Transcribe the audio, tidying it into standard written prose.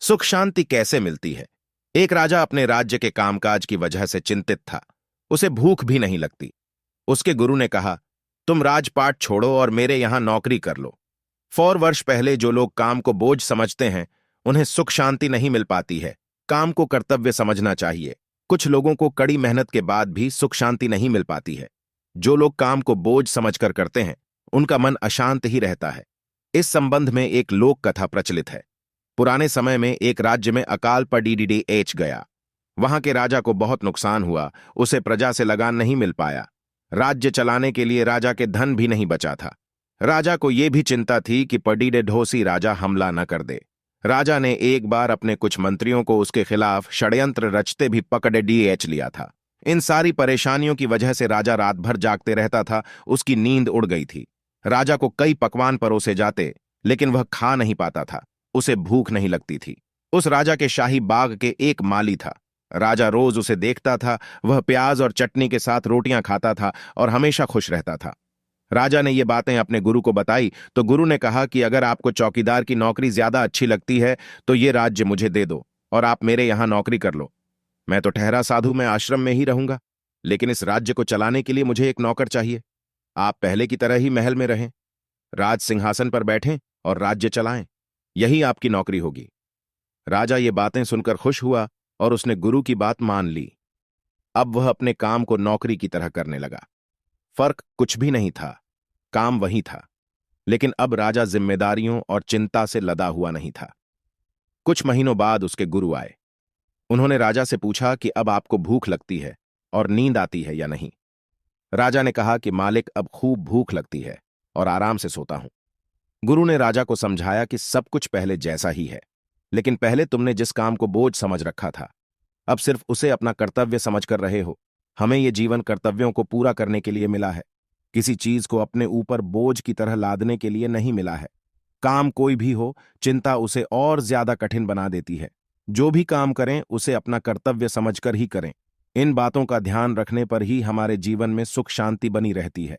सुख शांति कैसे मिलती है। एक राजा अपने राज्य के कामकाज की वजह से चिंतित था। उसे भूख भी नहीं लगती। उसके गुरु ने कहा, तुम राजपाट छोड़ो और मेरे यहां नौकरी कर लो। 4 वर्ष पहले जो लोग काम को बोझ समझते हैं उन्हें सुख शांति नहीं मिल पाती है। काम को कर्तव्य समझना चाहिए। कुछ लोगों को कड़ी मेहनत के बाद भी सुख शांति नहीं मिल पाती है। जो लोग काम को बोझ समझकर करते हैं उनका मन अशांत ही रहता है। इस संबंध में एक लोक कथा प्रचलित है। पुराने समय में एक राज्य में अकाल पड़ीडीएच गया। वहां के राजा को बहुत नुकसान हुआ। उसे प्रजा से लगान नहीं मिल पाया। राज्य चलाने के लिए राजा के धन भी नहीं बचा था। राजा को यह भी चिंता थी कि पडीडे ढोसी राजा हमला न कर दे। राजा ने एक बार अपने कुछ मंत्रियों को उसके खिलाफ षड्यंत्र रचते भी पकड़े डीएच लिया था। इन सारी परेशानियों की वजह से राजा रात भर जागते रहता था। उसकी नींद उड़ गई थी। राजा को कई पकवान परोसे जाते लेकिन वह खा नहीं पाता था। उसे भूख नहीं लगती थी। उस राजा के शाही बाग के एक माली था। राजा रोज उसे देखता था। वह प्याज और चटनी के साथ रोटियां खाता था और हमेशा खुश रहता था। राजा ने ये बातें अपने गुरु को बताई तो गुरु ने कहा कि अगर आपको चौकीदार की नौकरी ज्यादा अच्छी लगती है तो ये राज्य मुझे दे दो और आप मेरे यहां नौकरी कर लो। मैं तो ठहरा साधु, मैं आश्रम में ही रहूंगा, लेकिन इस राज्य को चलाने के लिए मुझे एक नौकर चाहिए। आप पहले की तरह ही महल में रहें, राज सिंहासन पर बैठें और राज्य चलाएं। यही आपकी नौकरी होगी। राजा ये बातें सुनकर खुश हुआ और उसने गुरु की बात मान ली। अब वह अपने काम को नौकरी की तरह करने लगा। फर्क कुछ भी नहीं था, काम वही था, लेकिन अब राजा जिम्मेदारियों और चिंता से लदा हुआ नहीं था। कुछ महीनों बाद उसके गुरु आए। उन्होंने राजा से पूछा कि अब आपको भूख लगती है और नींद आती है या नहीं। राजा ने कहा कि मालिक, अब खूब भूख लगती है और आराम से सोता हूं। गुरु ने राजा को समझाया कि सब कुछ पहले जैसा ही है, लेकिन पहले तुमने जिस काम को बोझ समझ रखा था अब सिर्फ उसे अपना कर्तव्य समझकर रहे हो। हमें यह जीवन कर्तव्यों को पूरा करने के लिए मिला है, किसी चीज को अपने ऊपर बोझ की तरह लादने के लिए नहीं मिला है। काम कोई भी हो, चिंता उसे और ज्यादा कठिन बना देती है। जो भी काम करें उसे अपना कर्तव्य समझकर ही करें। इन बातों का ध्यान रखने पर ही हमारे जीवन में सुख शांति बनी रहती है।